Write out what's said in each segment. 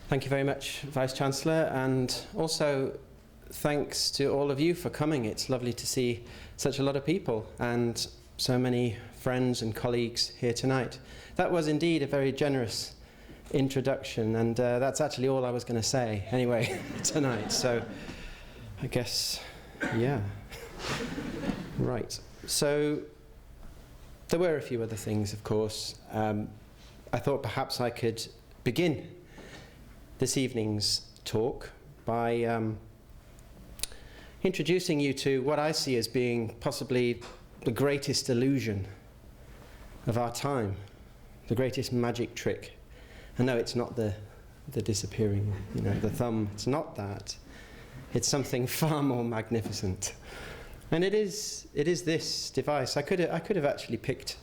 Thank you very much, Vice-Chancellor, and also thanks to all of you for coming. It's lovely to see such a lot of people and so many friends and colleagues here tonight. That was indeed a very generous introduction, and that's actually all I was going to say anyway tonight, so I guess, yeah. Right, so there were a few other things, of course. I thought perhaps I could begin this evening's talk by introducing you to what I see as being possibly the greatest illusion of our time, the greatest magic trick. And no, it's not the disappearing, the thumb. It's not that. It's something far more magnificent. And it is this device. I could have actually picked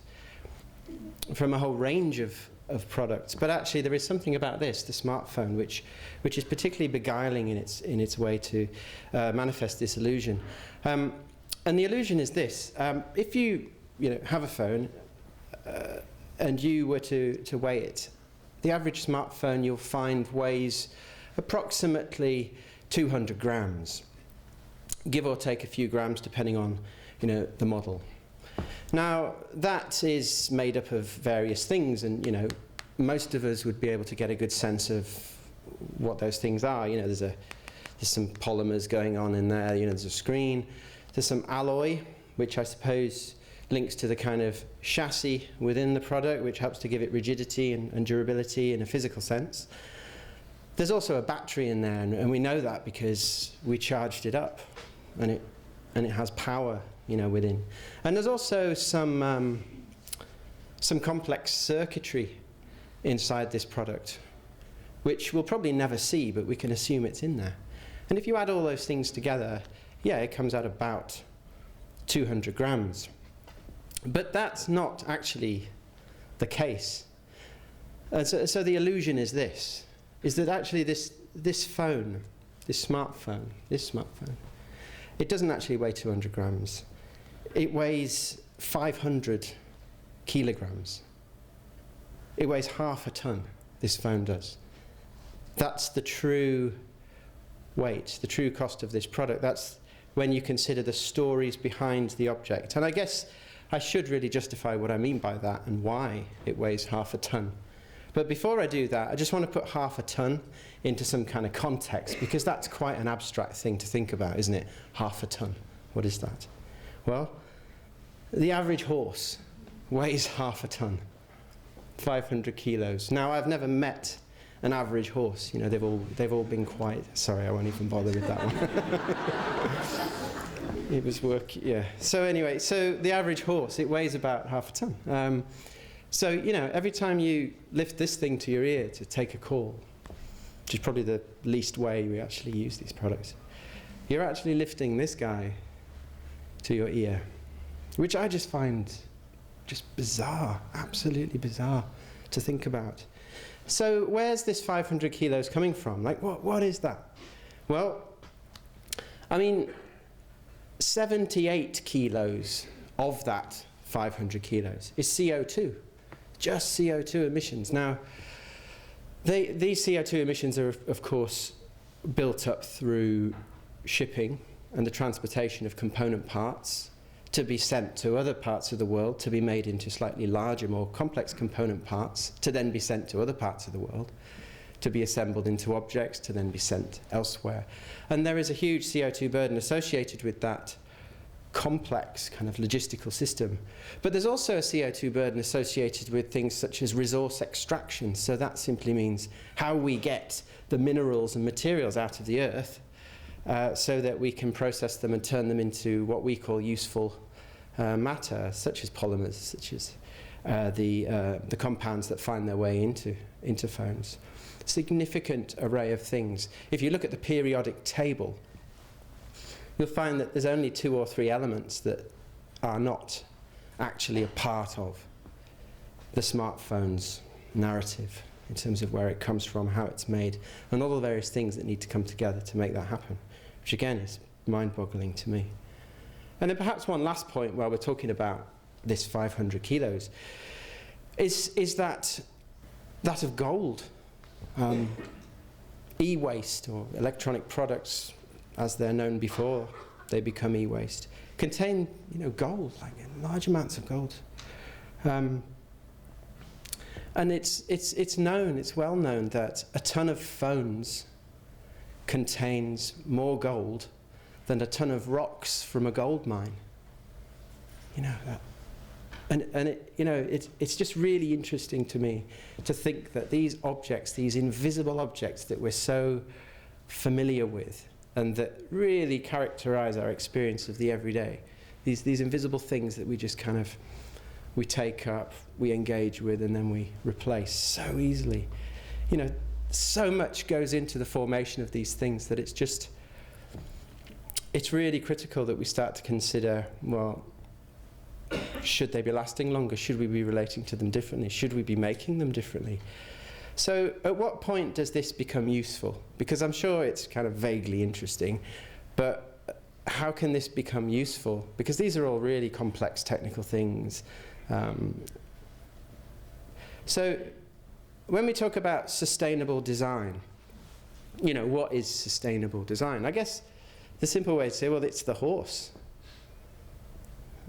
from a whole range of products, but actually there is something about this, the smartphone, which is particularly beguiling in its way to manifest this illusion. And the illusion is this: if you have a phone and you were to weigh it, the average smartphone you'll find weighs approximately 200 grams, give or take a few grams depending on the model. Now, that is made up of various things, and most of us would be able to get a good sense of what those things are. There's some polymers going on in there. There's a screen. There's some alloy, which I suppose links to the kind of chassis within the product, which helps to give it rigidity and durability in a physical sense. There's also a battery in there, and we know that because we charged it up, and it has power within. And there's also some complex circuitry inside this product, which we'll probably never see, but we can assume it's in there. And if you add all those things together, yeah, it comes out about 200 grams. But that's not actually the case. And so the illusion is this, is that actually this smartphone, it doesn't actually weigh 200 grams. It weighs 500 kilograms. It weighs half a ton, this phone does. That's the true weight, the true cost of this product. That's when you consider the stories behind the object. And I guess I should really justify what I mean by that and why it weighs half a ton. But before I do that, I just want to put half a ton into some kind of context, because that's quite an abstract thing to think about, isn't it? Half a ton. What is that? Well, the average horse weighs half a ton, 500 kilos. Now, I've never met an average horse. They've all been quite... Sorry, I won't even bother with that one. It was work, yeah. So anyway, the average horse, it weighs about half a ton. So, every time you lift this thing to your ear to take a call, which is probably the least way we actually use these products, you're actually lifting this guy to your ear, which I just find just bizarre, absolutely bizarre to think about. So where's this 500 kilos coming from? Like, what is that? Well, 78 kilos of that 500 kilos is CO2, just CO2 emissions. Now, these CO2 emissions are, of course, built up through shipping and the transportation of component parts to be sent to other parts of the world, to be made into slightly larger, more complex component parts, to then be sent to other parts of the world, to be assembled into objects, to then be sent elsewhere. And there is a huge CO2 burden associated with that complex kind of logistical system. But there's also a CO2 burden associated with things such as resource extraction. So that simply means how we get the minerals and materials out of the earth so that we can process them and turn them into what we call useful matter, such as polymers, such as the compounds that find their way into phones. Significant array of things. If you look at the periodic table, you'll find that there's only 2 or 3 elements that are not actually a part of the smartphone's narrative in terms of where it comes from, how it's made, and all the various things that need to come together to make that happen, which again is mind-boggling to me. And then perhaps one last point while we're talking about this 500 kilos is that of gold. e-waste, or electronic products as they're known before they become e-waste, contain, gold, like large amounts of gold. And it's known, it's well known that a ton of phones contains more gold than a ton of rocks from a gold mine. It's just really interesting to me to think that these objects, these invisible objects that we're so familiar with and that really characterize our experience of the everyday, these invisible things that we just kind of, we take up, we engage with, and then we replace so easily. So much goes into the formation of these things that it's really critical that we start to consider, well, should they be lasting longer? Should we be relating to them differently? Should we be making them differently? So at what point does this become useful? Because I'm sure it's kind of vaguely interesting, but how can this become useful? Because these are all really complex technical things. So when we talk about sustainable design, what is sustainable design? I guess the simple way to say, well, it's the horse.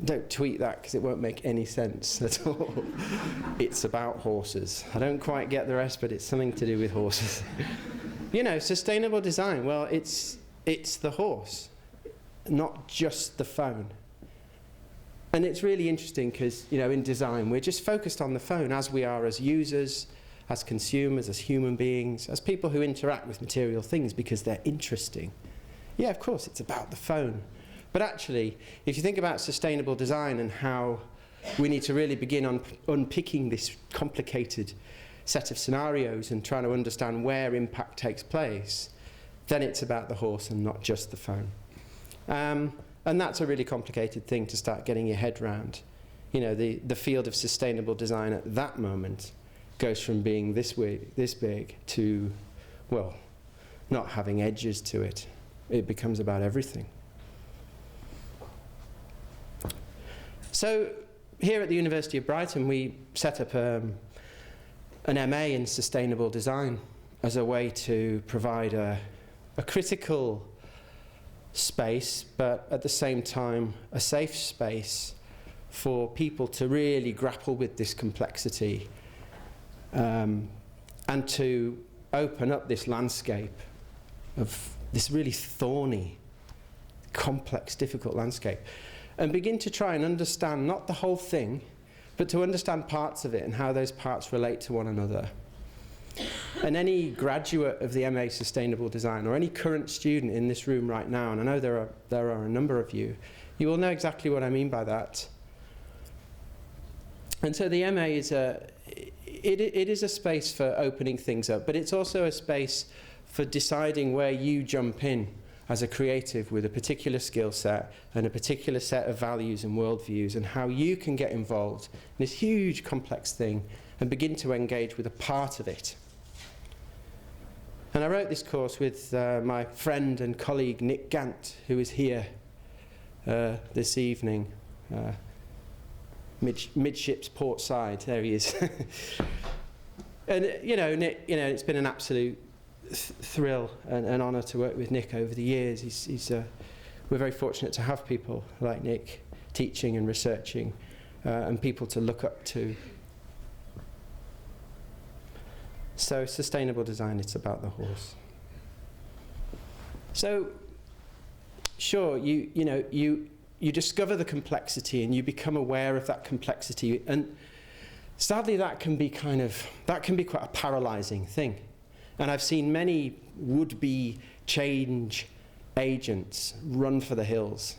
Don't tweet that because it won't make any sense at all. It's about horses. I don't quite get the rest, but it's something to do with horses. Sustainable design, well, it's the horse, not just the phone. And it's really interesting because, in design, we're just focused on the phone as we are as users, as consumers, as human beings, as people who interact with material things because they're interesting. Yeah, of course, it's about the phone. But actually, if you think about sustainable design and how we need to really begin unpicking this complicated set of scenarios and trying to understand where impact takes place, then it's about the horse and not just the phone. And that's a really complicated thing to start getting your head round. The field of sustainable design at that moment goes from being this big to, well, not having edges to it. It becomes about everything. So here at the University of Brighton, we set up an MA in sustainable design as a way to provide a critical space, but at the same time a safe space for people to really grapple with this complexity and to open up this landscape of this really thorny, complex, difficult landscape, and begin to try and understand not the whole thing, but to understand parts of it and how those parts relate to one another. And any graduate of the MA Sustainable Design, or any current student in this room right now, and I know there are a number of you, you will know exactly what I mean by that. And so the MA is it is a space for opening things up, but it's also a space for deciding where you jump in as a creative with a particular skill set and a particular set of values and worldviews, and how you can get involved in this huge complex thing and begin to engage with a part of it. And I wrote this course with my friend and colleague Nick Gant, who is here this evening, midships port side. There he is. And Nick, it's been an absolute thrill and an honour to work with Nick over the years. We're very fortunate to have people like Nick teaching and researching, and people to look up to. So sustainable design, it's about the horse. So sure, you discover the complexity and you become aware of that complexity, and sadly that can be quite a paralyzing thing. And I've seen many would-be change agents run for the hills.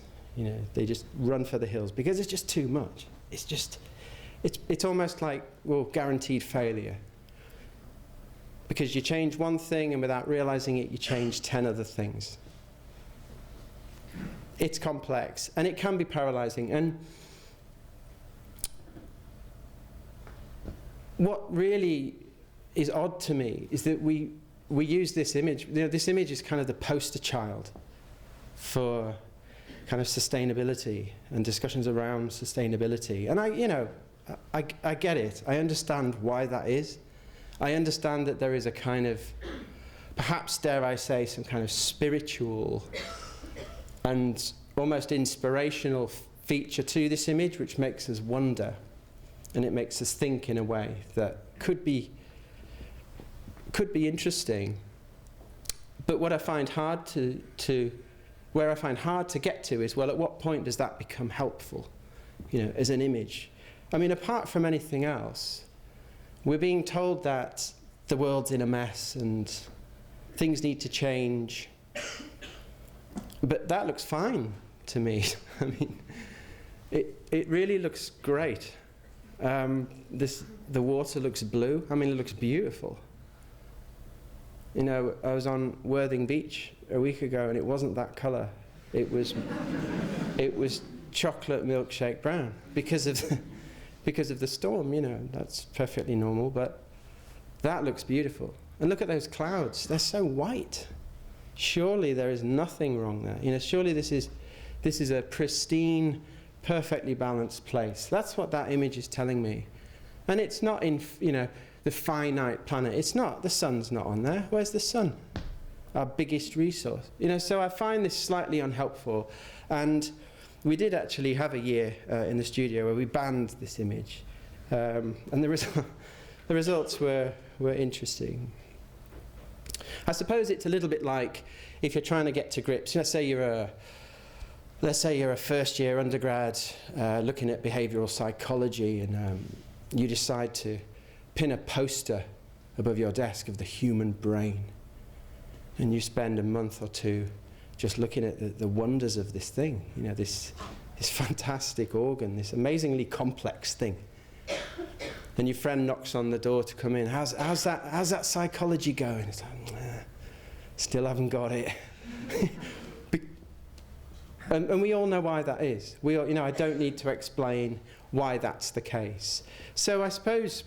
They just run for the hills because it's just too much. It's almost like, well, guaranteed failure. Because you change one thing and without realizing it, you change 10 other things. It's complex and it can be paralyzing. And what really is odd to me is that we use this image. This image is kind of the poster child for kind of sustainability and discussions around sustainability. And I get it. I understand why that is. I understand that there is a kind of perhaps, dare I say, some kind of spiritual and almost inspirational feature to this image, which makes us wonder, and it makes us think in a way that could be interesting. But what I find hard where I find hard to get to is, well, at what point does that become helpful, as an image? I mean, apart from anything else, we're being told that the world's in a mess and things need to change. But that looks fine to me. I mean, it really looks great. The water looks blue. I mean, it looks beautiful. I was on Worthing Beach a week ago, and it wasn't that colour. It was chocolate milkshake brown because of the storm. That's perfectly normal, but that looks beautiful. And look at those clouds; they're so white. Surely there is nothing wrong there. Surely this is a pristine, perfectly balanced place. That's what that image is telling me. And it's not in the finite planet. It's not. The sun's not on there. Where's the sun? Our biggest resource. So I find this slightly unhelpful. And we did actually have a year in the studio where we banned this image. And the results were interesting. I suppose it's a little bit like if you're trying to get to grips. Let's say you're a first-year undergrad looking at behavioural psychology, and you decide to pin a poster above your desk of the human brain, and you spend a month or two just looking at the wonders of this thing, this fantastic organ, this amazingly complex thing. And your friend knocks on the door to come in. How's that psychology going? It's like, still haven't got it. And we all know why that is. I don't need to explain why that's the case. So I suppose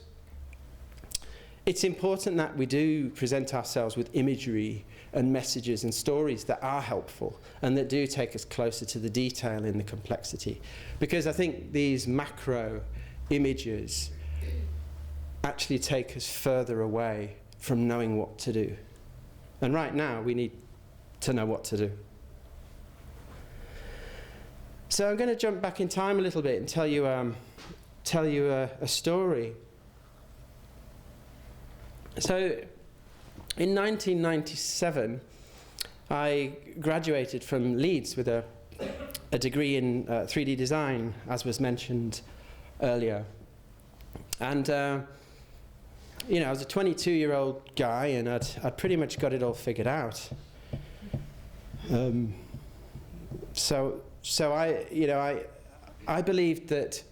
it's important that we do present ourselves with imagery and messages and stories that are helpful and that do take us closer to the detail in the complexity. Because I think these macro images actually take us further away from knowing what to do. And right now, we need to know what to do. So I'm going to jump back in time a little bit and tell you a story. So in 1997, I graduated from Leeds with a degree in 3D design, as was mentioned earlier. And I was a 22-year-old guy, and I'd pretty much got it all figured out. So I believed that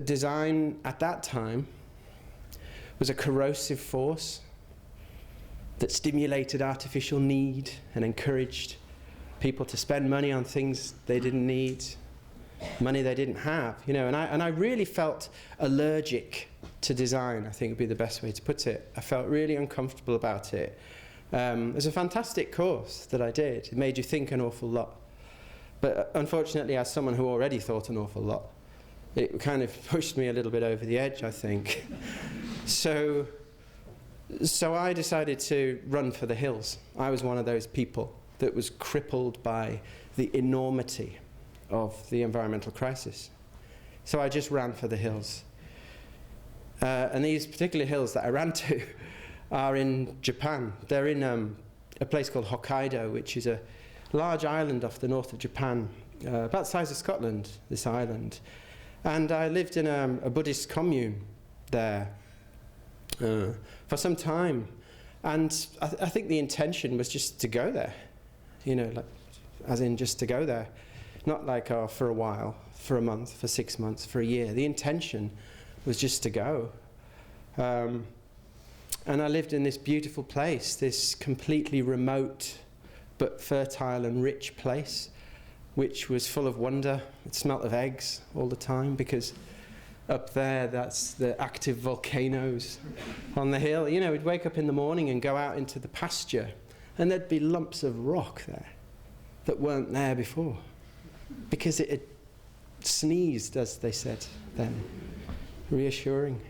design at that time was a corrosive force that stimulated artificial need and encouraged people to spend money on things they didn't need, money they didn't have, and I really felt allergic to design, I think would be the best way to put it. I felt really uncomfortable about it. It was a fantastic course that I did. It made you think an awful lot. But unfortunately, as someone who already thought an awful lot, it kind of pushed me a little bit over the edge, I think. So I decided to run for the hills. I was one of those people that was crippled by the enormity of the environmental crisis. So I just ran for the hills. And these particular hills that I ran to are in Japan. They're in a place called Hokkaido, which is a large island off the north of Japan, about the size of Scotland, this island. And I lived in a Buddhist commune there for some time. And I think the intention was just to go there, as in just to go there. Not like for a while, for a month, for 6 months, for a year. The intention was just to go. And I lived in this beautiful place, this completely remote but fertile and rich place, which was full of wonder. It smelt of eggs all the time, because up there, that's the active volcanoes on the hill. We'd wake up in the morning and go out into the pasture, and there'd be lumps of rock there that weren't there before, because it had sneezed, as they said then. Reassuring.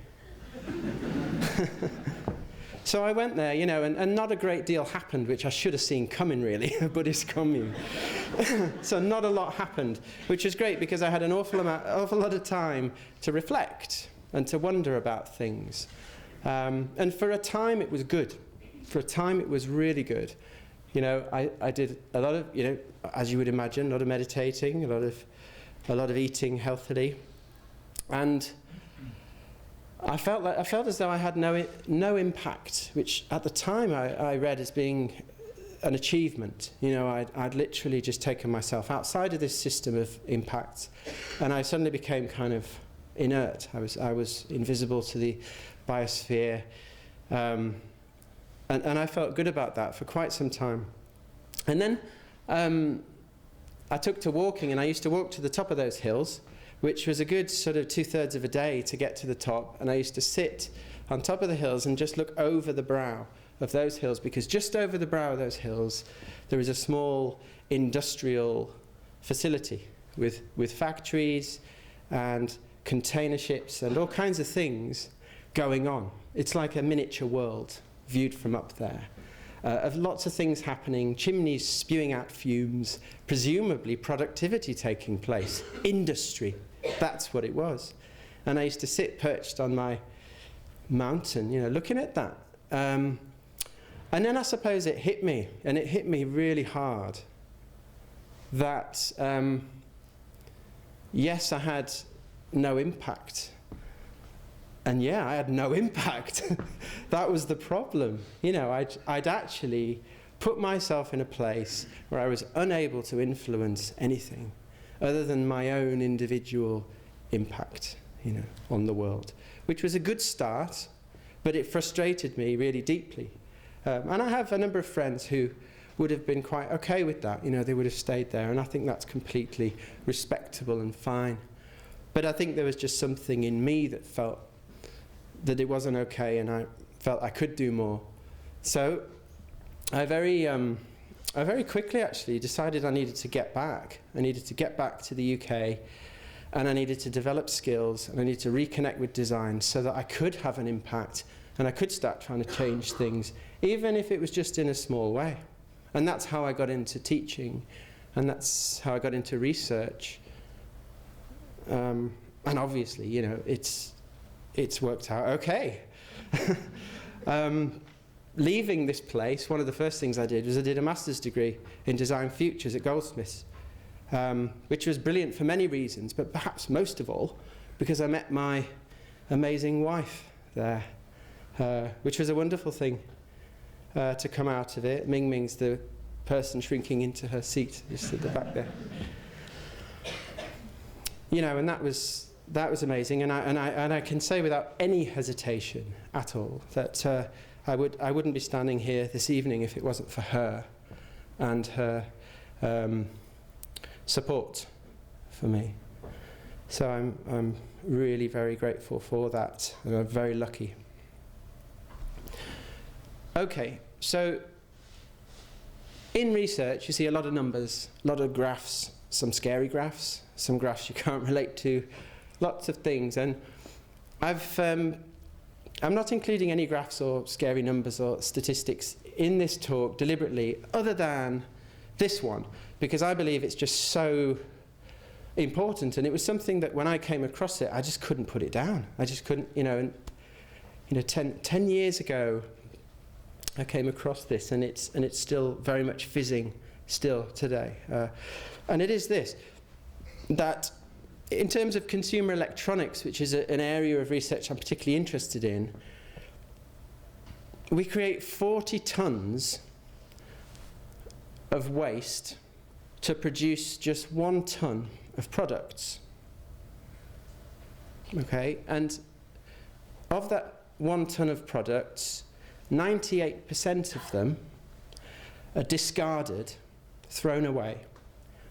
So I went there, you know, and not a great deal happened, which I should have seen coming, really, a Buddhist commune. So not a lot happened, which was great because I had an awful lot of time to reflect and to wonder about things. And for a time it was good. For a time it was really good. You know, I did a lot of, you know, as you would imagine, a lot of meditating, a lot of eating healthily, and I felt as though I had no impact, which at the time I read as being an achievement. You know, I'd literally just taken myself outside of this system of impacts, and I suddenly became kind of inert. I was invisible to the biosphere, and I felt good about that for quite some time. And then I took to walking, and I used to walk to the top of those hills, which was a good sort of 2/3 of a day to get to the top. And I used to sit on top of the hills and just look over the brow of those hills, because just over the brow of those hills there is a small industrial facility with factories and container ships and all kinds of things going on. It's like a miniature world viewed from up there. Of lots of things happening, chimneys spewing out fumes, presumably productivity taking place, industry. That's what it was. And I used to sit perched on my mountain, you know, looking at that. And then I suppose it hit me, and it hit me really hard, that yes, I had no impact. And yeah, I had no impact. That was the problem. You know, I'd actually put myself in a place where I was unable to influence anything other than my own individual impact, you know, on the world, which was a good start, but it frustrated me really deeply. And I have a number of friends who would have been quite okay with that. You know, they would have stayed there, and I think that's completely respectable and fine. But I think there was just something in me that felt that it wasn't okay, and I felt I could do more. So I very quickly actually decided I needed to get back. I needed to get back to the UK, and I needed to develop skills, and I needed to reconnect with design so that I could have an impact and I could start trying to change things, even if it was just in a small way. And that's how I got into teaching, and that's how I got into research. And obviously, you know, it's worked out okay. Leaving this place, one of the first things I did was I did a master's degree in design futures at Goldsmiths, which was brilliant for many reasons, but perhaps most of all because I met my amazing wife there, which was a wonderful thing to come out of it. Ming Ming's the person shrinking into her seat just at the back there. You know, and that was amazing, and I can say without any hesitation at all that I wouldn't be standing here this evening if it wasn't for her and her support for me. So I'm really very grateful for that, and I'm very lucky. Okay, so in research you see a lot of numbers, a lot of graphs, some scary graphs, some graphs you can't relate to, lots of things, and I'm not including any graphs or scary numbers or statistics in this talk deliberately, other than this one, because I believe it's just so important, and it was something that when I came across it, I just couldn't put it down. I just couldn't, you know, and 10 years ago, I came across this, and it's still very much fizzing still today. And it is this, that in terms of consumer electronics, which is an area of research I'm particularly interested in, we create 40 tons of waste to produce just 1 ton of products. Okay, and of that 1 ton of products, 98% of them are discarded, thrown away,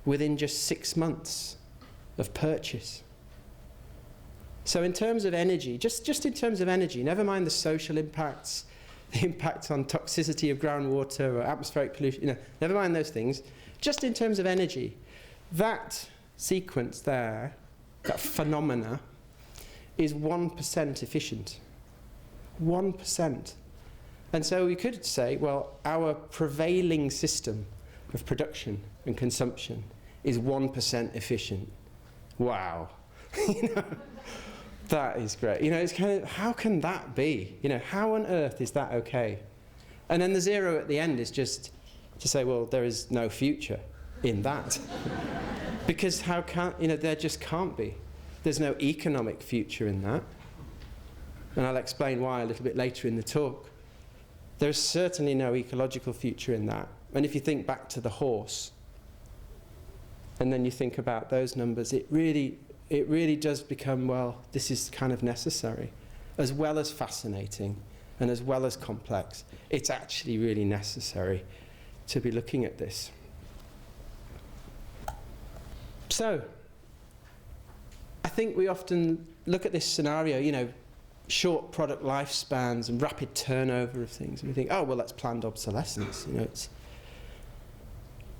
within just 6 months of purchase. So in terms of energy, just in terms of energy, never mind the social impacts, the impacts on toxicity of groundwater or atmospheric pollution, you know, never mind those things, just in terms of energy, that sequence there, that phenomena, is 1% efficient. 1%. And so we could say, well, our prevailing system of production and consumption is 1% efficient. Wow. You know, that is great. You know, it's kind of, how can that be? You know, how on earth is that okay? And then the zero at the end is just to say, well, there is no future in that. Because how can, you know, there just can't be. There's no economic future in that. And I'll explain why a little bit later in the talk. There's certainly no ecological future in that. And if you think back to the horse, and then you think about those numbers, it really does become, well, this is kind of necessary. As well as fascinating, and as well as complex, it's actually really necessary to be looking at this. So, I think we often look at this scenario, you know, short product lifespans and rapid turnover of things, and we think, oh, well, that's planned obsolescence. You know,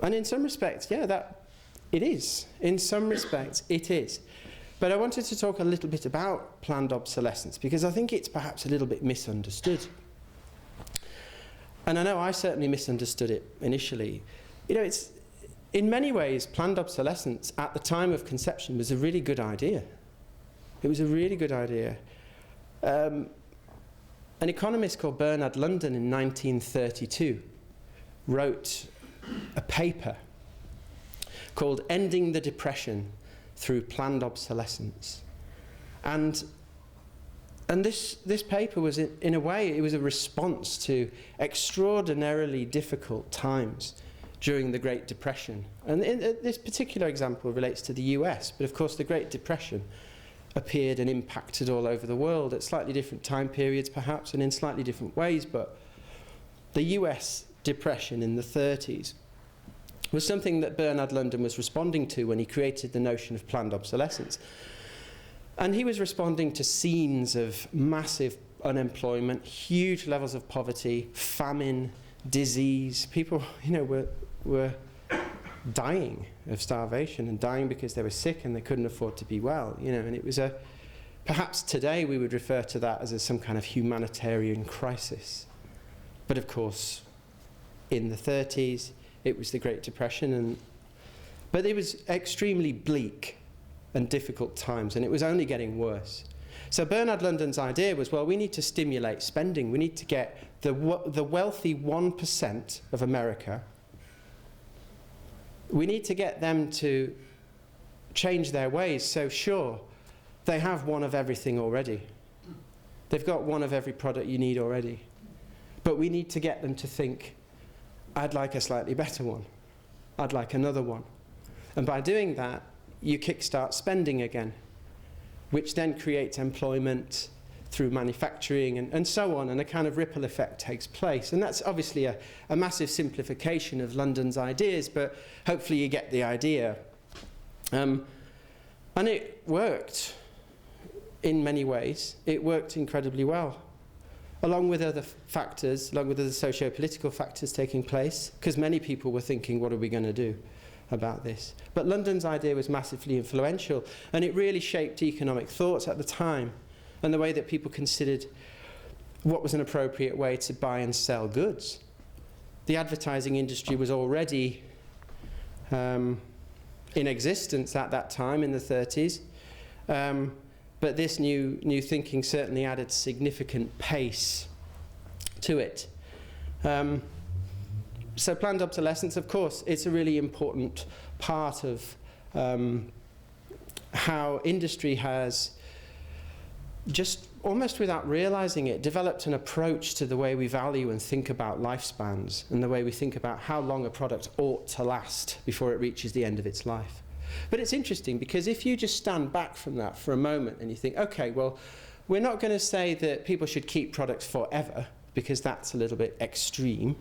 and in some respects, yeah, that it is. In some respects, it is. But I wanted to talk a little bit about planned obsolescence because I think it's perhaps a little bit misunderstood. And I know I certainly misunderstood it initially. You know, it's in many ways, planned obsolescence at the time of conception was a really good idea. It was a really good idea. An economist called Bernard London in 1932 wrote a paper called Ending the Depression Through Planned Obsolescence. And this paper was, in a way, it was a response to extraordinarily difficult times during the Great Depression. And this particular example relates to the US, but of course the Great Depression appeared and impacted all over the world at slightly different time periods perhaps and in slightly different ways, but the US Depression in the 30s was something that Bernard London was responding to when he created the notion of planned obsolescence. And he was responding to scenes of massive unemployment, huge levels of poverty, famine, disease. People, you know, were dying of starvation and dying because they were sick and they couldn't afford to be well, you know, and it was perhaps today we would refer to that as some kind of humanitarian crisis. But of course, in the 30s, it was the Great Depression, but it was extremely bleak and difficult times, and it was only getting worse. So Bernard London's idea was, well, we need to stimulate spending. We need to get the wealthy 1% of America, we need to get them to change their ways. So sure, they have one of everything already. They've got one of every product you need already. But we need to get them to think, I'd like a slightly better one. I'd like another one. And by doing that, you kickstart spending again, which then creates employment through manufacturing and so on, and a kind of ripple effect takes place. And that's obviously a massive simplification of London's ideas, but hopefully you get the idea. And it worked in many ways. It worked incredibly well, along with other factors, along with other socio-political factors taking place, because many people were thinking, what are we going to do about this? But London's idea was massively influential, and it really shaped economic thoughts at the time and the way that people considered what was an appropriate way to buy and sell goods. The advertising industry was already in existence at that time in the 30s, but this new thinking certainly added significant pace to it. So planned obsolescence, of course, it's a really important part of how industry has, just almost without realizing it, developed an approach to the way we value and think about lifespans and the way we think about how long a product ought to last before it reaches the end of its life. But it's interesting because if you just stand back from that for a moment and you think, okay, well, we're not going to say that people should keep products forever because that's a little bit extreme,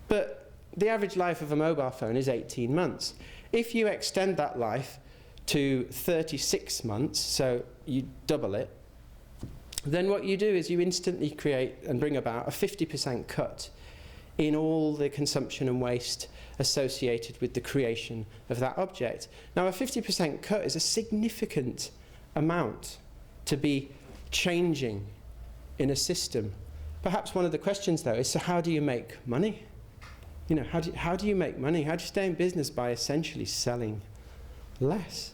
but the average life of a mobile phone is 18 months. If you extend that life to 36 months, so you double it, then what you do is you instantly create and bring about a 50% cut in all the consumption and waste associated with the creation of that object. Now, a 50% cut is a significant amount to be changing in a system perhaps one of the questions, though, is, so how do you make money? You know, how do you make money? How do you stay in business by essentially selling less?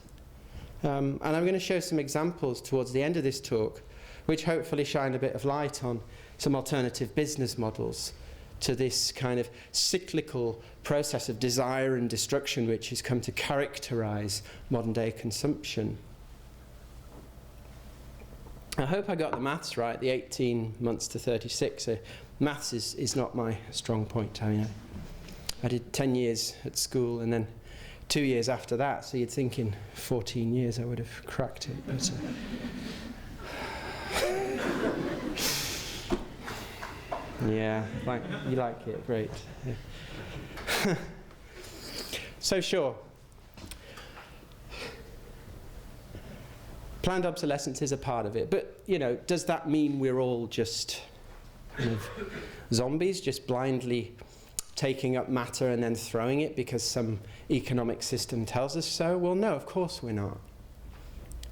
And I'm going to show some examples towards the end of this talk, which hopefully shine a bit of light on some alternative business models to this kind of cyclical process of desire and destruction which has come to characterize modern day consumption. I hope I got the maths right, the 18 months to 36. So maths is not my strong point. I mean, I did 10 years at school and then 2 years after that, so you'd think in 14 years I would have cracked it. But, yeah, you like it, great. Yeah. So sure, planned obsolescence is a part of it, but you know, does that mean we're all just kind of zombies, just blindly taking up matter and then throwing it because some economic system tells us so? Well, no, of course we're not.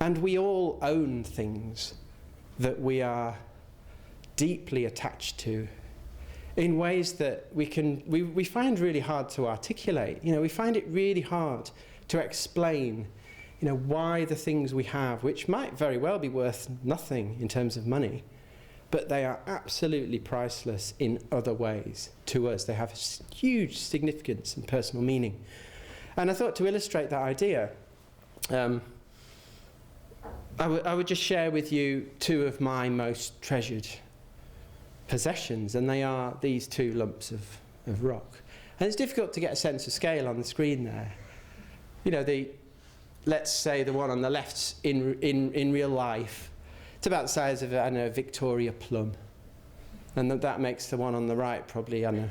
And we all own things that we are deeply attached to in ways that we find really hard to articulate. You know, we find it really hard to explain, you know, why the things we have, which might very well be worth nothing in terms of money, but they are absolutely priceless in other ways to us. They have huge significance and personal meaning. And I thought to illustrate that idea, I would just share with you two of my most treasured possessions, and they are these two lumps of rock. And it's difficult to get a sense of scale on the screen there. You know, let's say the one on the left's in real life, it's about the size of a Victoria plum. And that makes the one on the right probably a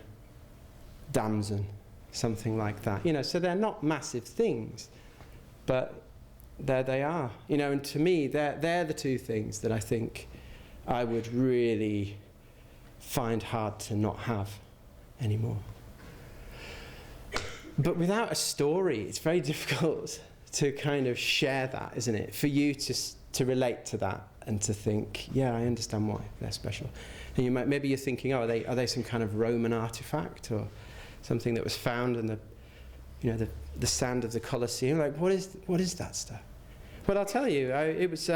damson, something like that. You know, so they're not massive things, but there they are. You know, and to me, they're the two things that I think I would really find hard to not have anymore. But without a story, it's very difficult to kind of share that, isn't it? For you to relate to that and to think, yeah, I understand why they're special. And maybe you're thinking, oh, are they some kind of Roman artifact or something that was found in the sand of the Colosseum? Like, what is that stuff? Well, I'll tell you, it was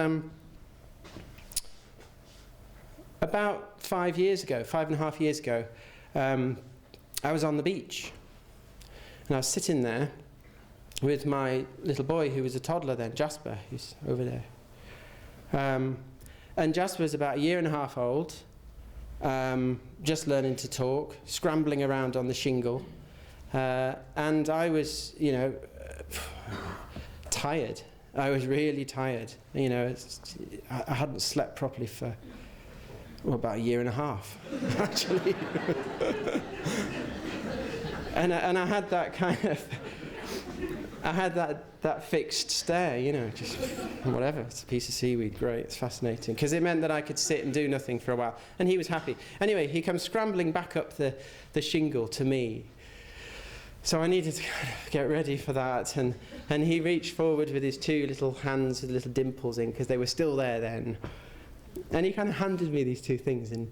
about 5.5 years ago, I was on the beach. And I was sitting there with my little boy, who was a toddler then, Jasper, who's over there. And Jasper was about 1.5 years old, just learning to talk, scrambling around on the shingle. And I was, you know, tired. I was really tired. You know, I hadn't slept properly for about 1.5 years, actually. and I had that kind of, I had that fixed stare, you know, just whatever, it's a piece of seaweed, great, it's fascinating. Because it meant that I could sit and do nothing for a while. And he was happy. Anyway, he comes scrambling back up the shingle to me. So I needed to kind of get ready for that. And he reached forward with his two little hands with little dimples in, because they were still there then. And he kind of handed me these two things. And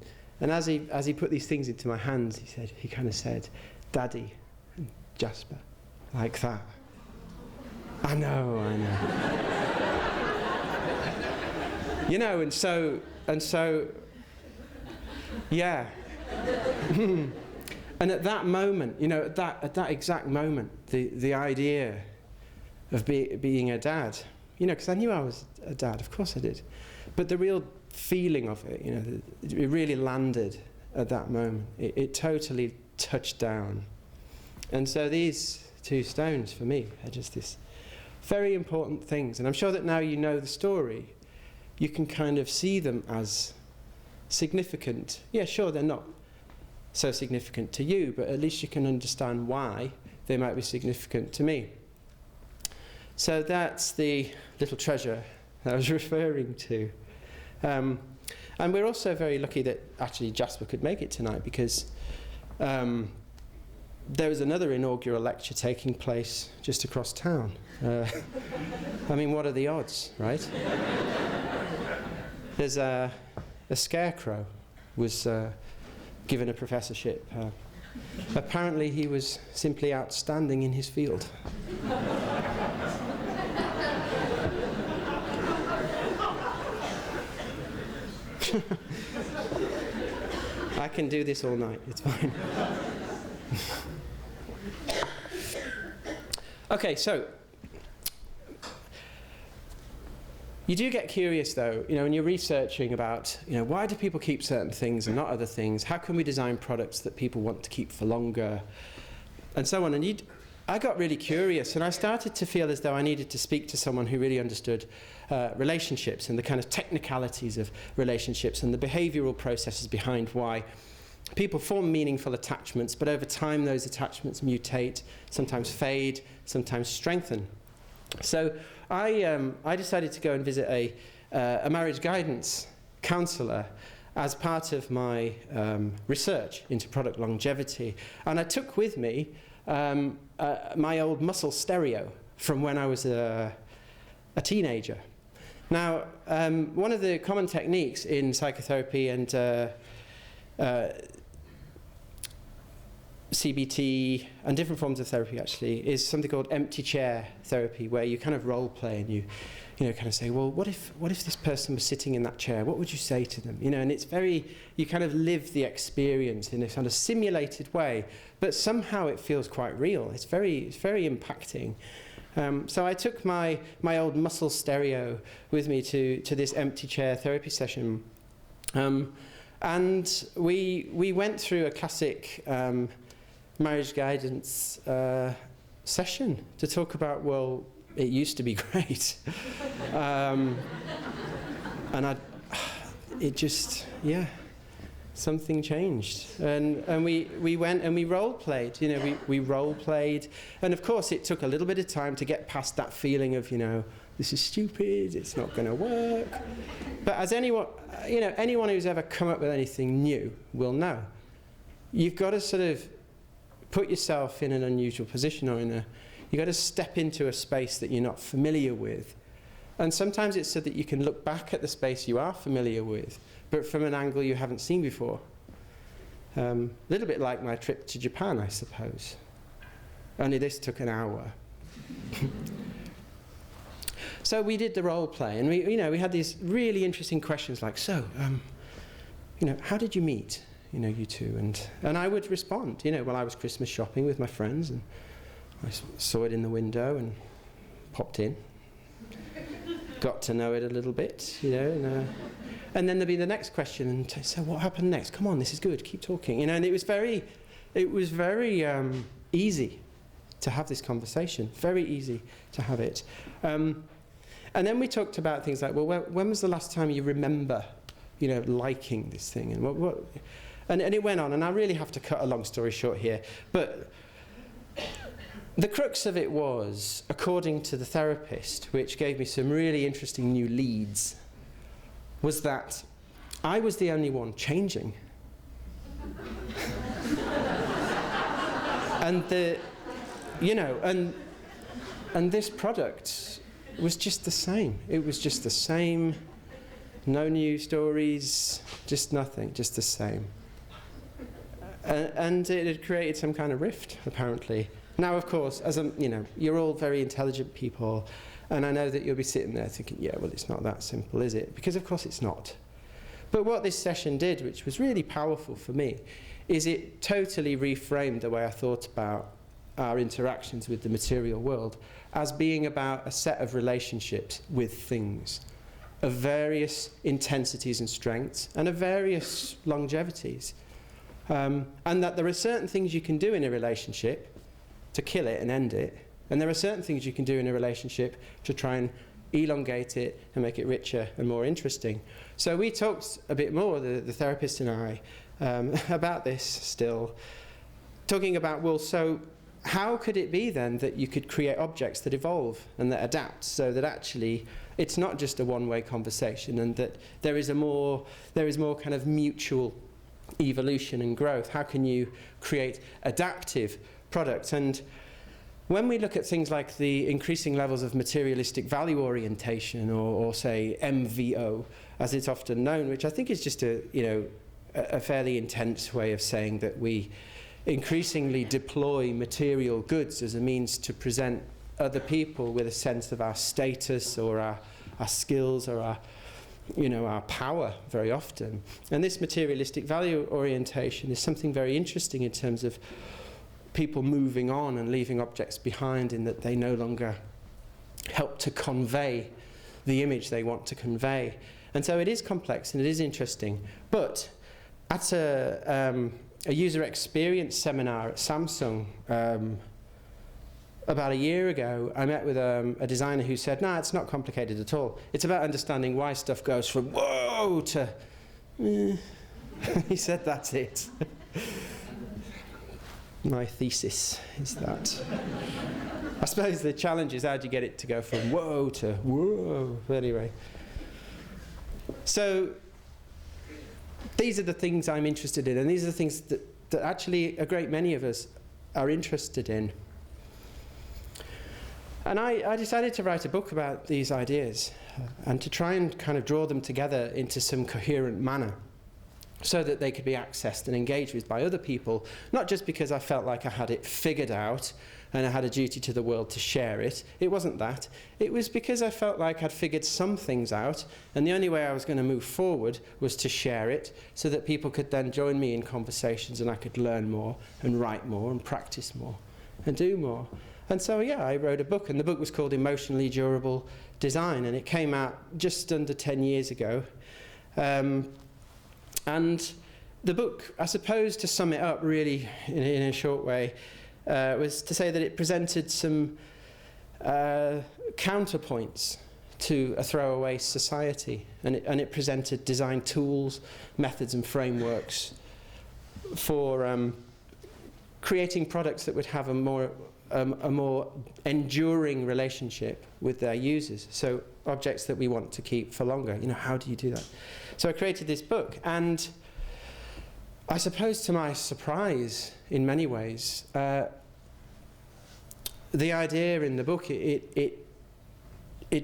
as he put these things into my hands, he kind of said, Daddy, and Jasper, like that. I know. You know, and so, yeah. And at that moment, you know, at that exact moment, the idea of being a dad, you know, because I knew I was a dad, of course I did, but the real feeling of it, you know, it really landed at that moment. It totally touched down. And so these two stones for me are just this very important things. And I'm sure that now you know the story, you can kind of see them as significant. Yeah, sure, they're not so significant to you, but at least you can understand why they might be significant to me. So that's the little treasure that I was referring to. And we're also very lucky that actually Jasper could make it tonight, because there was another inaugural lecture taking place just across town. I mean, what are the odds, right? There's a scarecrow was given a professorship. Apparently he was simply outstanding in his field. I can do this all night, it's fine. Okay, so you do get curious, though, when you're researching about, why do people keep certain things and not other things? How can we design products that people want to keep for longer? And so on. And I got really curious, and I started to feel as though I needed to speak to someone who really understood relationships and the kind of technicalities of relationships and the behavioral processes behind why people form meaningful attachments, but over time those attachments mutate, sometimes fade, sometimes strengthen. So I decided to go and visit a marriage guidance counsellor as part of my research into product longevity. And I took with me my old muscle stereo from when I was a teenager. Now, one of the common techniques in psychotherapy and CBT and different forms of therapy actually is something called empty chair therapy, where you kind of role play and you kind of say, well, what if this person was sitting in that chair? What would you say to them? And it's you kind of live the experience in a kind of simulated way, but somehow it feels quite real. It's very impacting. So I took my old muscle stereo with me to this empty chair therapy session, and we went through a classic marriage guidance session to talk about, well, it used to be great. And something changed. And we went and we role-played, we role-played. And of course it took a little bit of time to get past that feeling of, this is stupid, it's not going to work. But as anyone who's ever come up with anything new will know, you've got to sort of put yourself in an unusual position, or you've got to step into a space that you're not familiar with. And sometimes it's so that you can look back at the space you are familiar with, but from an angle you haven't seen before. A little bit like my trip to Japan, I suppose. Only this took an hour. So we did the role play, and we had these really interesting questions like, how did you meet? You two, and I would respond, well, I was Christmas shopping with my friends, and I saw it in the window and popped in, got to know it a little bit, and then there'd be the next question, and so what happened next? Come on, this is good, keep talking, and it was very easy to have this conversation, very easy to have it. And then we talked about things like, well, when was the last time you remember, liking this thing, and what and it went on, and I really have to cut a long story short here, but the crux of it was, according to the therapist, which gave me some really interesting new leads, was that I was the only one changing. And and this product was just the same. It was just the same, no new stories, just nothing, just the same. And it had created some kind of rift, apparently. Now, of course, you're all very intelligent people, and I know that you'll be sitting there thinking, yeah, well, it's not that simple, is it? Because, of course, it's not. But what this session did, which was really powerful for me, is it totally reframed the way I thought about our interactions with the material world as being about a set of relationships with things of various intensities and strengths and of various longevities. And that there are certain things you can do in a relationship to kill it and end it, and there are certain things you can do in a relationship to try and elongate it and make it richer and more interesting. So we talked a bit more, the therapist and I, about this still, talking about, well, so how could it be then that you could create objects that evolve and that adapt, so that actually it's not just a one-way conversation, and that there is more kind of mutual evolution and growth? How can you create adaptive products? And when we look at things like the increasing levels of materialistic value orientation, or say MVO, as it's often known, which I think is just a a fairly intense way of saying that we increasingly deploy material goods as a means to present other people with a sense of our status or our skills or our power very often. And this materialistic value orientation is something very interesting in terms of people moving on and leaving objects behind, in that they no longer help to convey the image they want to convey. And so it is complex and it is interesting. But at a user experience seminar at Samsung about a year ago, I met with a designer who said, no, it's not complicated at all. It's about understanding why stuff goes from whoa to he said, that's it. My thesis is that. I suppose the challenge is, how do you get it to go from whoa to whoa? But anyway. So these are the things I'm interested in, and these are the things that actually a great many of us are interested in. And I decided to write a book about these ideas and to try and kind of draw them together into some coherent manner so that they could be accessed and engaged with by other people, not just because I felt like I had it figured out and I had a duty to the world to share it. It wasn't that. It was because I felt like I'd figured some things out, and the only way I was going to move forward was to share it so that people could then join me in conversations and I could learn more and write more and practice more and do more. And so, yeah, I wrote a book, and the book was called Emotionally Durable Design, and it came out just under 10 years ago. And the book, I suppose, to sum it up really in a short way, was to say that it presented some counterpoints to a throwaway society, and it presented design tools, methods and frameworks for creating products that would have a more enduring relationship with their users. So objects that we want to keep for longer. How do you do that? So I created this book, and I suppose to my surprise, in many ways, the idea in the book, it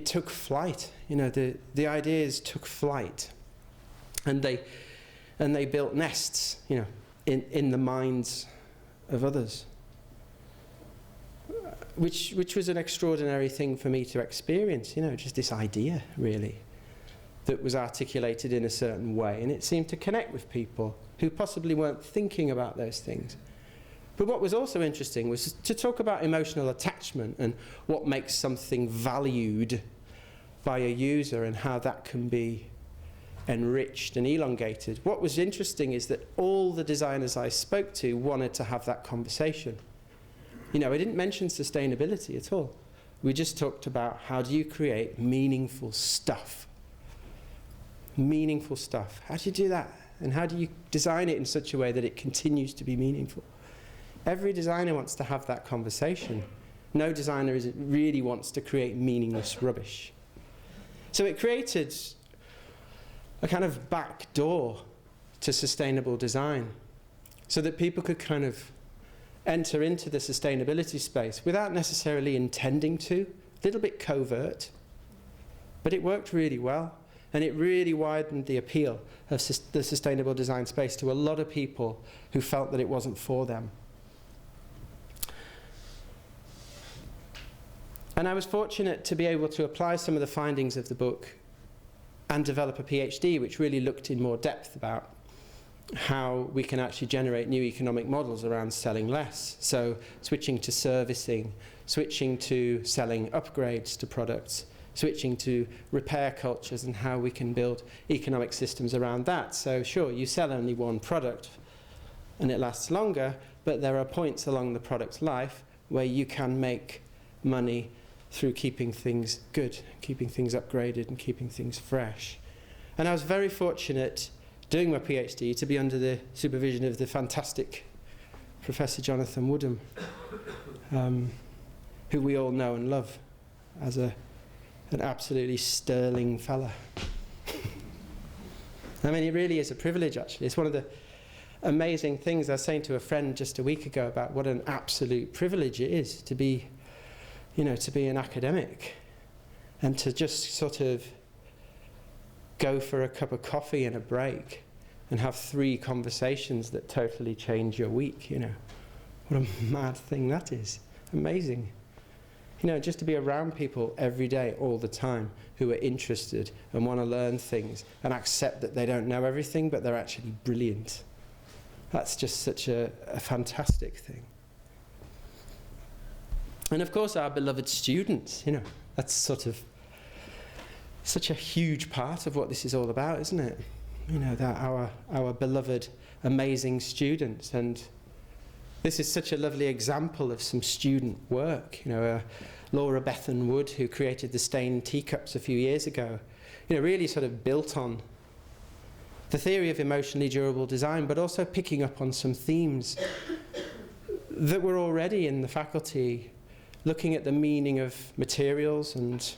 took flight. The ideas took flight, and they built nests, in the minds of others. Which was an extraordinary thing for me to experience, just this idea, really, that was articulated in a certain way, and it seemed to connect with people who possibly weren't thinking about those things. But what was also interesting was to talk about emotional attachment and what makes something valued by a user and how that can be enriched and elongated. What was interesting is that all the designers I spoke to wanted to have that conversation. I didn't mention sustainability at all. We just talked about, how do you create meaningful stuff? Meaningful stuff. How do you do that? And how do you design it in such a way that it continues to be meaningful? Every designer wants to have that conversation. No designer really wants to create meaningless rubbish. So it created a kind of back door to sustainable design, so that people could kind of enter into the sustainability space without necessarily intending to, a little bit covert, but it worked really well, and it really widened the appeal of the sustainable design space to a lot of people who felt that it wasn't for them. And I was fortunate to be able to apply some of the findings of the book and develop a PhD which really looked in more depth about how we can actually generate new economic models around selling less. So switching to servicing, switching to selling upgrades to products, switching to repair cultures, and how we can build economic systems around that. So sure, you sell only one product and it lasts longer, but there are points along the product's life where you can make money through keeping things good, keeping things upgraded and keeping things fresh. And I was very fortunate doing my PhD to be under the supervision of the fantastic Professor Jonathan Woodham, who we all know and love as an absolutely sterling fella. I mean, it really is a privilege, actually. It's one of the amazing things I was saying to a friend just a week ago about what an absolute privilege it is to be, to be an academic and to just sort of go for a cup of coffee and a break and have 3 conversations that totally change your week, you know. What a mad thing that is. Amazing. You know, just to be around people every day, all the time, who are interested and want to learn things and accept that they don't know everything, but they're actually brilliant. That's just such a fantastic thing. And of course, our beloved students, you know, that's sort of such a huge part of what this is all about, isn't it? You know, that our beloved, amazing students. And this is such a lovely example of some student work. You know, Laura Bethan Wood, who created the stained teacups a few years ago, you know, really sort of built on the theory of emotionally durable design, but also picking up on some themes that were already in the faculty, looking at the meaning of materials and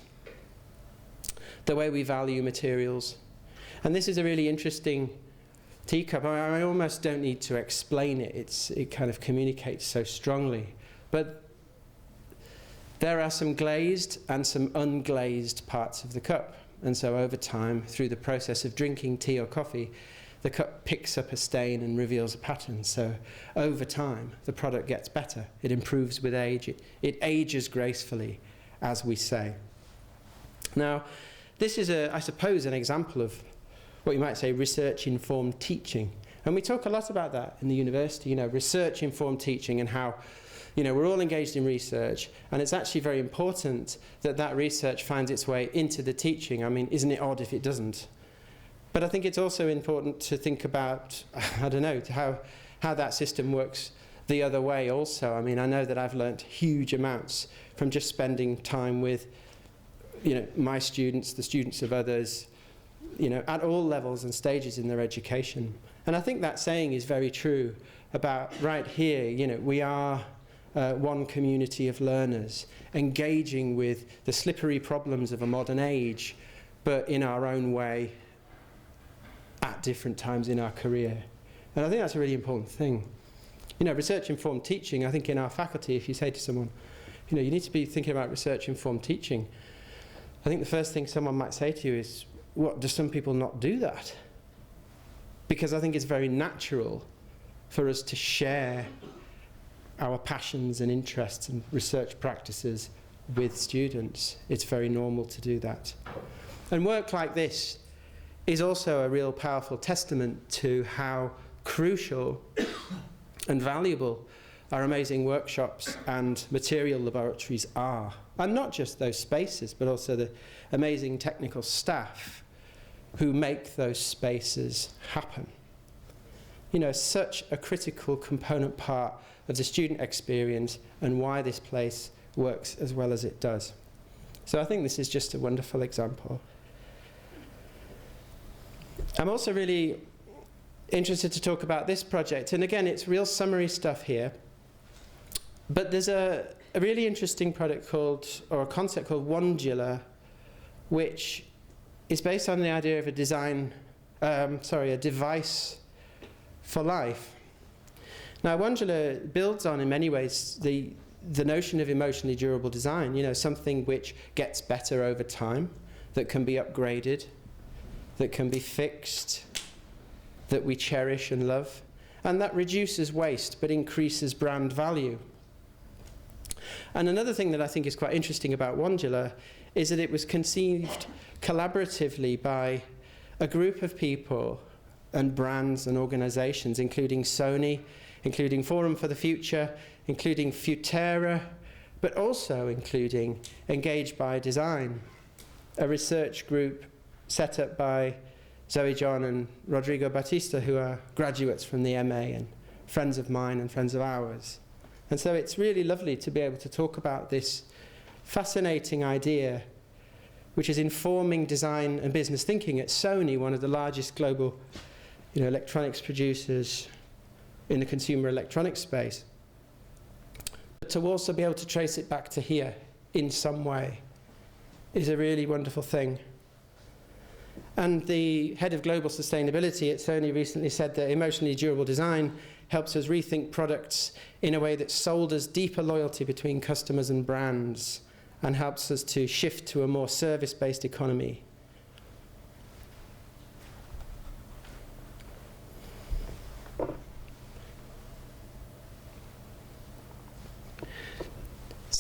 the way we value materials. And this is a really interesting teacup. I almost don't need to explain it. It kind of communicates so strongly. But there are some glazed and some unglazed parts of the cup. And so over time, through the process of drinking tea or coffee, the cup picks up a stain and reveals a pattern. So over time, the product gets better. It improves with age. It ages gracefully, as we say. Now, this is, I suppose, an example of what you might say research-informed teaching. And we talk a lot about that in the university, you know, research-informed teaching, and how, you know, we're all engaged in research, and it's actually very important that that research finds its way into the teaching. I mean, isn't it odd if it doesn't? But I think it's also important to think about, I don't know, how that system works the other way also. I mean, I know that I've learnt huge amounts from just spending time with, you know, my students, the students of others, you know, at all levels and stages in their education. And I think that saying is very true about right here, you know, we are one community of learners engaging with the slippery problems of a modern age, but in our own way at different times in our career. And I think that's a really important thing. You know, research-informed teaching, I think in our faculty, if you say to someone, you know, you need to be thinking about research-informed teaching, I think the first thing someone might say to you is, what, do some people not do that? Because I think it's very natural for us to share our passions and interests and research practices with students. It's very normal to do that. And work like this is also a real powerful testament to how crucial and valuable our amazing workshops and material laboratories are. And not just those spaces, but also the amazing technical staff who make those spaces happen. You know, such a critical component part of the student experience and why this place works as well as it does. So I think this is just a wonderful example. I'm also really interested to talk about this project. And again, it's real summary stuff here. But there's a really interesting product called, or a concept called Wandular, which is based on the idea of a device for life. Now, Wandular builds on, in many ways, the notion of emotionally durable design, you know, something which gets better over time, that can be upgraded, that can be fixed, that we cherish and love, and that reduces waste but increases brand value. And another thing that I think is quite interesting about Wandular is that it was conceived collaboratively by a group of people and brands and organizations, including Sony, including Forum for the Future, including Futera, but also including Engaged by Design, a research group set up by Zoe John and Rodrigo Batista, who are graduates from the MA and friends of mine and friends of ours. And so it's really lovely to be able to talk about this fascinating idea, which is informing design and business thinking at Sony, one of the largest global, you know, electronics producers in the consumer electronics space. But to also be able to trace it back to here in some way is a really wonderful thing. And the head of global sustainability at Sony recently said that emotionally durable design helps us rethink products in a way that solders deeper loyalty between customers and brands and helps us to shift to a more service-based economy.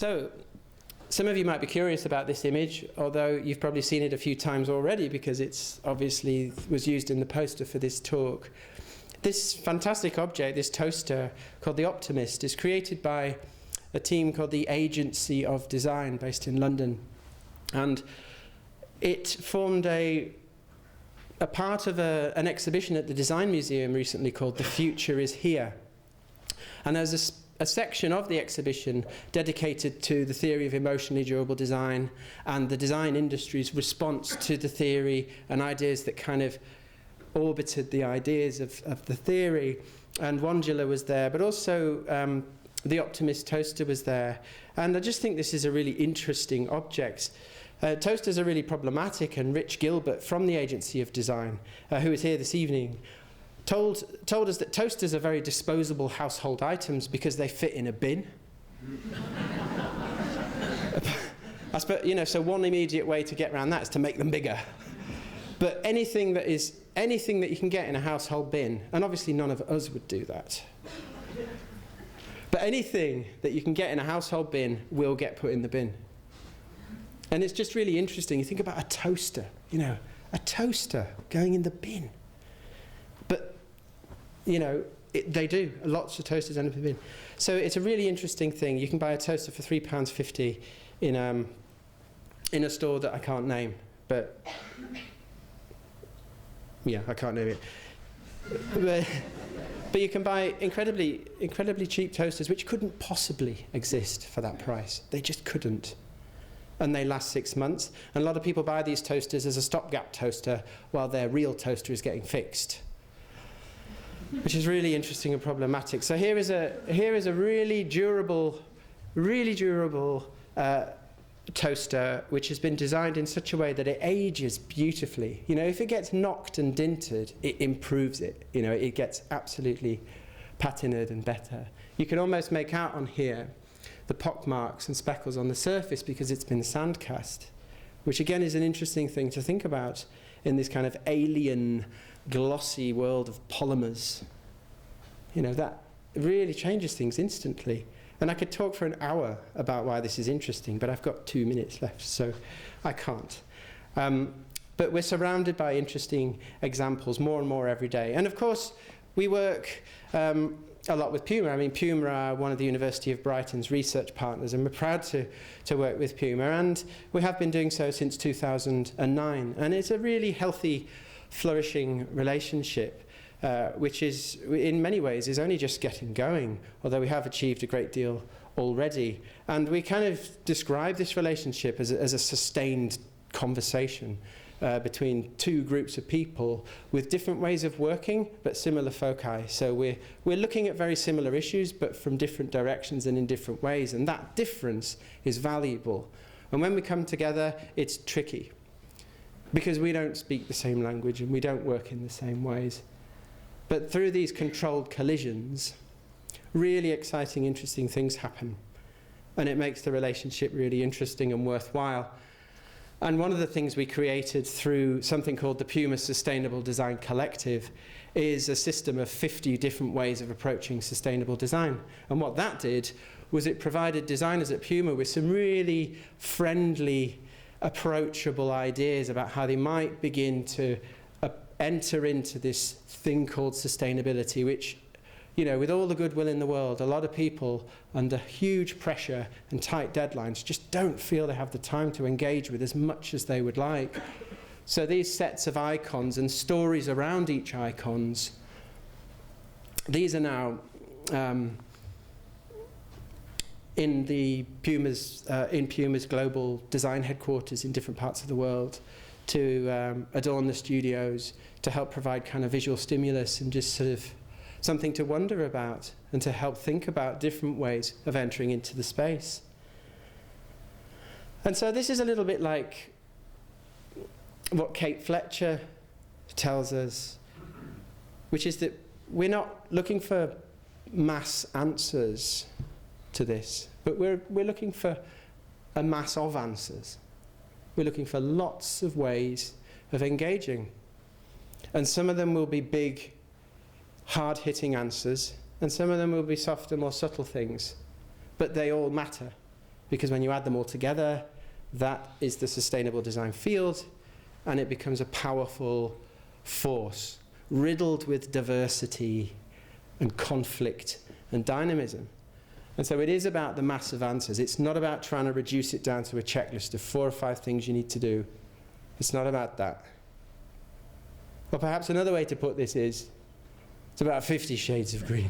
So, some of you might be curious about this image, although you've probably seen it a few times already because it's obviously was used in the poster for this talk. This fantastic object, this toaster called the Optimist, is created by a team called the Agency of Design based in London. And it formed a part of an exhibition at the Design Museum recently called The Future is Here. And there's a section of the exhibition dedicated to the theory of emotionally durable design and the design industry's response to the theory and ideas that kind of orbited the ideas of the theory. And Diller was there, but also the Optimist toaster was there. And I just think this is a really interesting object. Toasters are really problematic, and Rich Gilbert from the Agency of Design, who is here this evening, told us that toasters are very disposable household items because they fit in a bin. I suppose, you know, so one immediate way to get around that is to make them bigger. But anything that you can get in a household bin, and obviously none of us would do that, but anything that you can get in a household bin will get put in the bin. And it's just really interesting. You think about a toaster, you know, a toaster going in the bin. But, you know, they do. Lots of toasters end up in the bin. So it's a really interesting thing. You can buy a toaster for £3.50 in a store that I can't name. But, yeah, I can't name it. But you can buy incredibly cheap toasters which couldn't possibly exist for that price. They just couldn't. And they last 6 months. And a lot of people buy these toasters as a stopgap toaster while their real toaster is getting fixed, which is really interesting and problematic. So here is a really durable toaster which has been designed in such a way that it ages beautifully. You know, if it gets knocked and dinted, it improves it. You know, it gets absolutely patinaed and better. You can almost make out on here the pock marks and speckles on the surface because it's been sand cast, which again is an interesting thing to think about in this kind of alien, glossy world of polymers. You know, that really changes things instantly. And I could talk for an hour about why this is interesting, but I've got 2 minutes left, so I can't. But we're surrounded by interesting examples more and more every day. And of course, we work a lot with Puma. I mean, Puma are one of the University of Brighton's research partners, and we're proud to work with Puma. And we have been doing so since 2009. And it's a really healthy, flourishing relationship, which is, in many ways, is only just getting going, although we have achieved a great deal already. And we kind of describe this relationship as a sustained conversation between two groups of people with different ways of working, but similar foci. So we're looking at very similar issues, but from different directions and in different ways, and that difference is valuable. And when we come together, it's tricky, because we don't speak the same language and we don't work in the same ways. But through these controlled collisions, really exciting, interesting things happen. And it makes the relationship really interesting and worthwhile. And one of the things we created through something called the Puma Sustainable Design Collective is a system of 50 different ways of approaching sustainable design. And what that did was it provided designers at Puma with some really friendly, approachable ideas about how they might begin to enter into this thing called sustainability, which, you know, with all the goodwill in the world, a lot of people under huge pressure and tight deadlines just don't feel they have the time to engage with as much as they would like. So these sets of icons and stories around each icons, these are now in Puma's global design headquarters in different parts of the world, to adorn the studios, to help provide kind of visual stimulus and just sort of something to wonder about and to help think about different ways of entering into the space. And so this is a little bit like what Kate Fletcher tells us, which is that we're not looking for mass answers to this, but we're looking for a mass of answers. We're looking for lots of ways of engaging. And some of them will be big, hard-hitting answers, and some of them will be softer, more subtle things. But they all matter, because when you add them all together, that is the sustainable design field, and it becomes a powerful force, riddled with diversity and conflict and dynamism. And so it is about the massive answers. It's not about trying to reduce it down to a checklist of 4 or 5 things you need to do. It's not about that. Or perhaps another way to put this is, it's about 50 shades of green.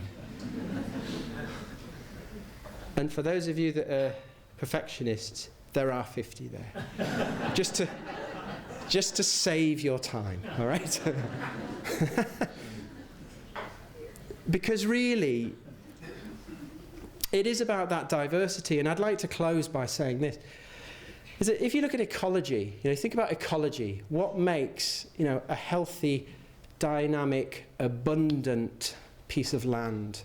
And for those of you that are perfectionists, there are 50 there. just to save your time, all right? Because really, it is about that diversity. And I'd like to close by saying this. Is that if you look at ecology, think about ecology, what makes, a healthy, dynamic, abundant piece of land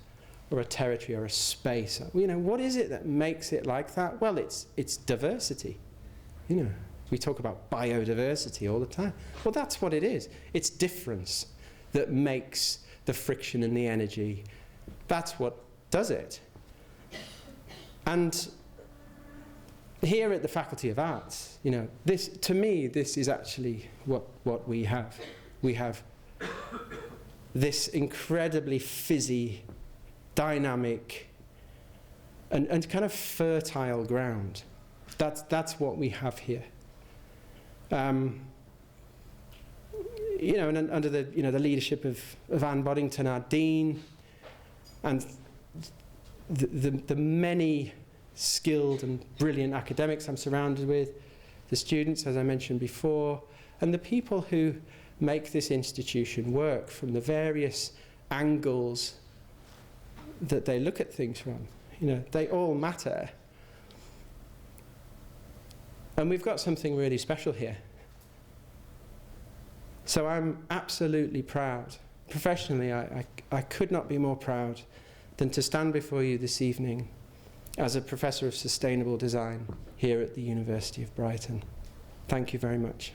or a territory or a space? What is it that makes it like that? Well, it's diversity. We talk about biodiversity all the time. Well, that's what it is. It's difference that makes the friction and the energy. That's what does it. And here at the Faculty of Arts, this, to me, this is actually what we have. We have this incredibly fizzy, dynamic, and kind of fertile ground. That's what we have here. And under the the leadership of Anne Boddington, our dean, and the many skilled and brilliant academics I'm surrounded with, the students, as I mentioned before, and the people who make this institution work from the various angles that they look at things from. They all matter. And we've got something really special here. So I'm absolutely proud. Professionally, I could not be more proud than to stand before you this evening as a Professor of Sustainable Design here at the University of Brighton. Thank you very much.